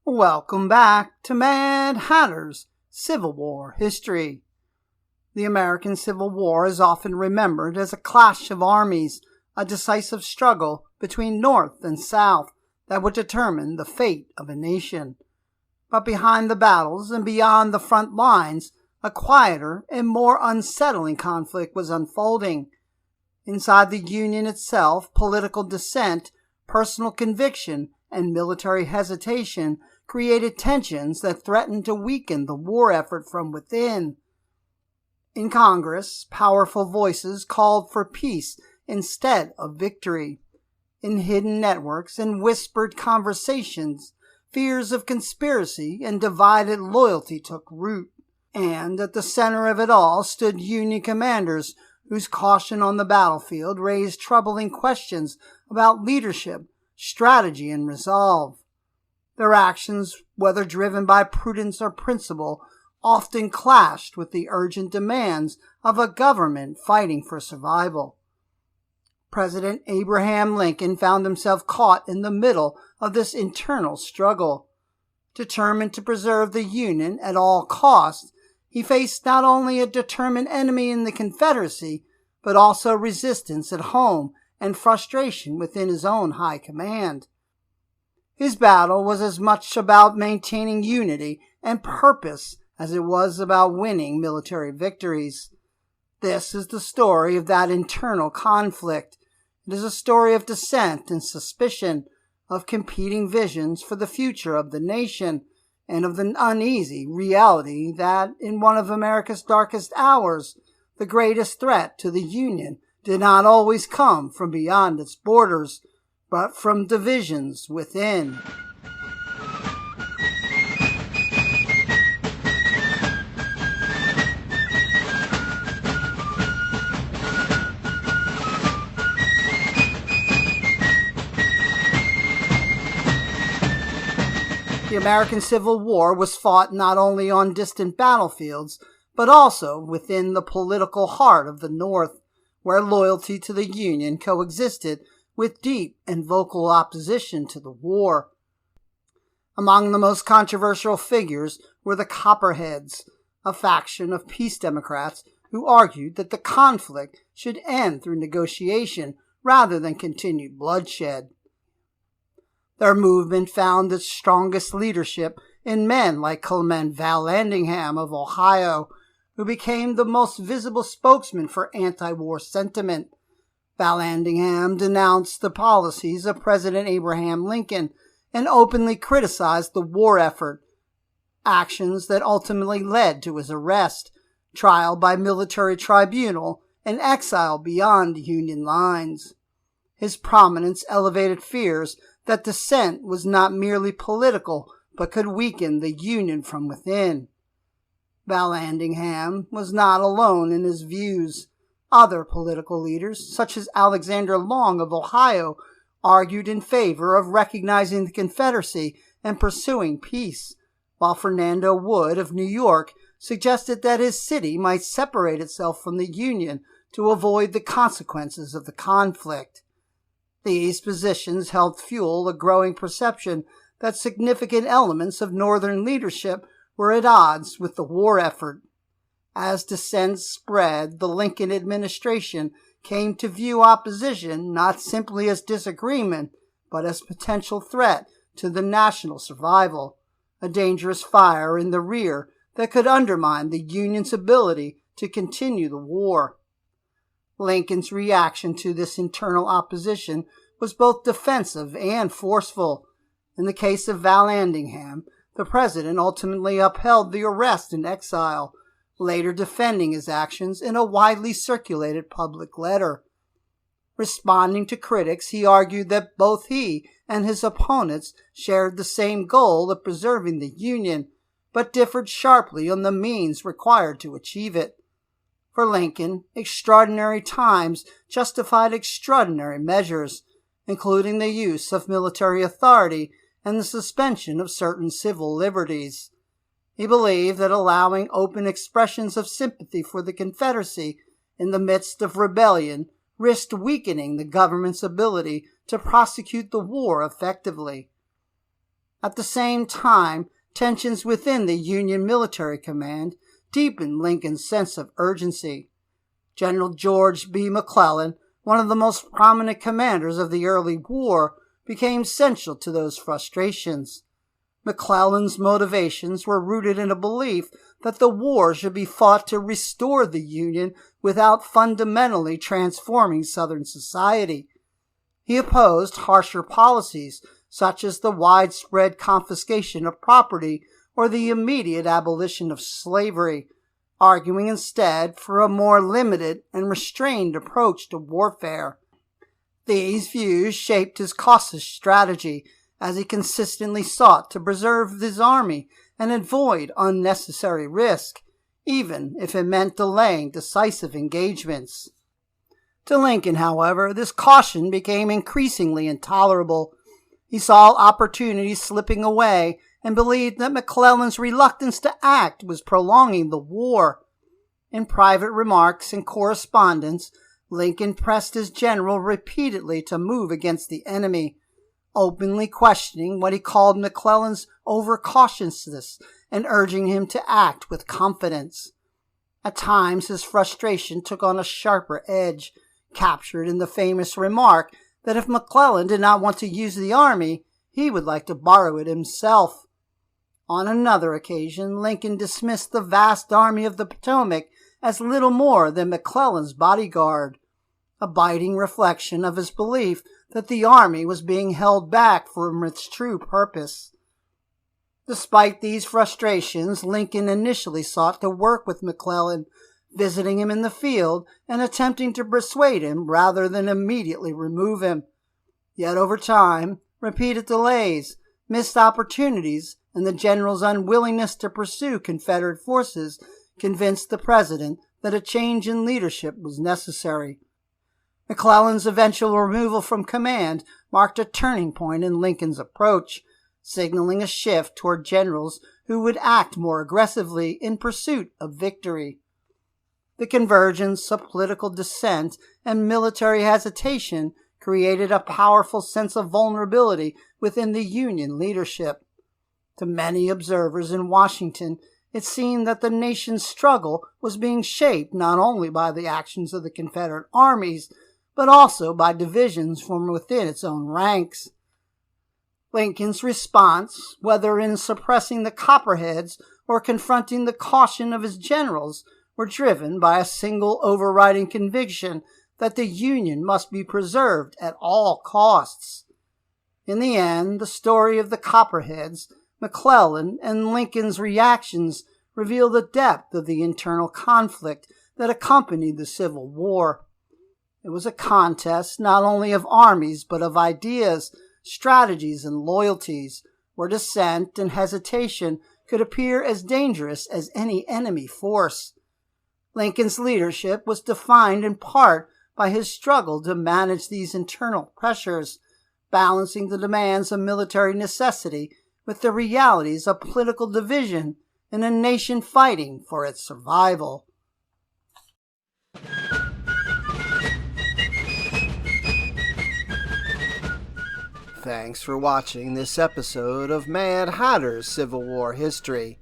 Welcome back to Mad Hatter's Civil War History. The American Civil War is often remembered as a clash of armies, a decisive struggle between North and South that would determine the fate of a nation. But behind the battles and beyond the front lines, a quieter and more unsettling conflict was unfolding. Inside the Union itself, political dissent, personal conviction, and military hesitation created tensions that threatened to weaken the war effort from within. In Congress, powerful voices called for peace instead of victory. In hidden networks and whispered conversations, fears of conspiracy and divided loyalty took root. And at the center of it all stood Union commanders whose caution on the battlefield raised troubling questions about leadership, strategy, and resolve. Their actions, whether driven by prudence or principle, often clashed with the urgent demands of a government fighting for survival. President Abraham Lincoln found himself caught in the middle of this internal struggle. Determined to preserve the Union at all costs, he faced not only a determined enemy in the Confederacy, but also resistance at home and frustration within his own high command. His battle was as much about maintaining unity and purpose as it was about winning military victories. This is the story of that internal conflict. It is a story of dissent and suspicion, of competing visions for the future of the nation, and of the uneasy reality that, in one of America's darkest hours, the greatest threat to the Union did not always come from beyond its borders, but from divisions within. The American Civil War was fought not only on distant battlefields, but also within the political heart of the North, where loyalty to the Union coexisted with deep and vocal opposition to the war. Among the most controversial figures were the Copperheads, a faction of peace Democrats who argued that the conflict should end through negotiation rather than continued bloodshed. Their movement found its strongest leadership in men like Clement Vallandigham of Ohio, who became the most visible spokesman for anti-war sentiment. Vallandigham denounced the policies of President Abraham Lincoln and openly criticized the war effort, actions that ultimately led to his arrest, trial by military tribunal, and exile beyond Union lines. His prominence elevated fears that dissent was not merely political, but could weaken the Union from within. Vallandigham was not alone in his views. Other political leaders, such as Alexander Long of Ohio, argued in favor of recognizing the Confederacy and pursuing peace, while Fernando Wood of New York suggested that his city might separate itself from the Union to avoid the consequences of the conflict. These positions helped fuel a growing perception that significant elements of Northern leadership were at odds with the war effort. As dissent spread, the Lincoln administration came to view opposition not simply as disagreement, but as potential threat to the national survival, a dangerous fire in the rear that could undermine the Union's ability to continue the war. Lincoln's reaction to this internal opposition was both defensive and forceful. In the case of Vallandigham, the president ultimately upheld the arrest and exile, later defending his actions in a widely circulated public letter. Responding to critics, he argued that both he and his opponents shared the same goal of preserving the Union, but differed sharply on the means required to achieve it. For Lincoln, extraordinary times justified extraordinary measures, including the use of military authority and the suspension of certain civil liberties. He believed that allowing open expressions of sympathy for the Confederacy in the midst of rebellion risked weakening the government's ability to prosecute the war effectively. At the same time, tensions within the Union military command deepened Lincoln's sense of urgency. General George McClellan, one of the most prominent commanders of the early war, became central to those frustrations. McClellan's motivations were rooted in a belief that the war should be fought to restore the Union without fundamentally transforming Southern society. He opposed harsher policies such as the widespread confiscation of property or the immediate abolition of slavery, arguing instead for a more limited and restrained approach to warfare. These views shaped his cautious strategy as he consistently sought to preserve his army and avoid unnecessary risk, even if it meant delaying decisive engagements. To Lincoln, however, this caution became increasingly intolerable. He saw opportunities slipping away and believed that McClellan's reluctance to act was prolonging the war. In private remarks and correspondence, Lincoln pressed his general repeatedly to move against the enemy, openly questioning what he called McClellan's overcautiousness and urging him to act with confidence. At times, his frustration took on a sharper edge, captured in the famous remark that if McClellan did not want to use the army, he would like to borrow it himself. On another occasion, Lincoln dismissed the vast Army of the Potomac as little more than McClellan's bodyguard, a biting reflection of his belief that the army was being held back from its true purpose. Despite these frustrations, Lincoln initially sought to work with McClellan, visiting him in the field and attempting to persuade him rather than immediately remove him. Yet over time, repeated delays, missed opportunities, and the general's unwillingness to pursue Confederate forces convinced the president that a change in leadership was necessary. McClellan's eventual removal from command marked a turning point in Lincoln's approach, signaling a shift toward generals who would act more aggressively in pursuit of victory. The convergence of political dissent and military hesitation created a powerful sense of vulnerability within the Union leadership. To many observers in Washington, it seemed that the nation's struggle was being shaped not only by the actions of the Confederate armies, but also by divisions from within its own ranks. Lincoln's response, whether in suppressing the Copperheads or confronting the caution of his generals, were driven by a single overriding conviction that the Union must be preserved at all costs. In the end, the story of the Copperheads, McClellan, and Lincoln's reactions reveal the depth of the internal conflict that accompanied the Civil War. It was a contest not only of armies but of ideas, strategies, and loyalties, where dissent and hesitation could appear as dangerous as any enemy force. Lincoln's leadership was defined in part by his struggle to manage these internal pressures, balancing the demands of military necessity with the realities of political division in a nation fighting for its survival. Thanks for watching this episode of Mad Hatter's Civil War History.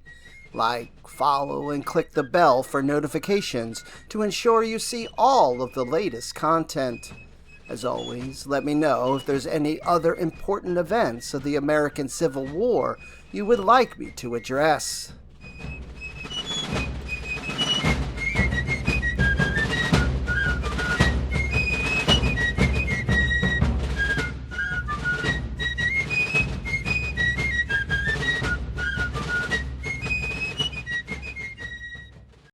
Like, follow, and click the bell for notifications to ensure you see all of the latest content. As always, let me know if there's any other important events of the American Civil War you would like me to address.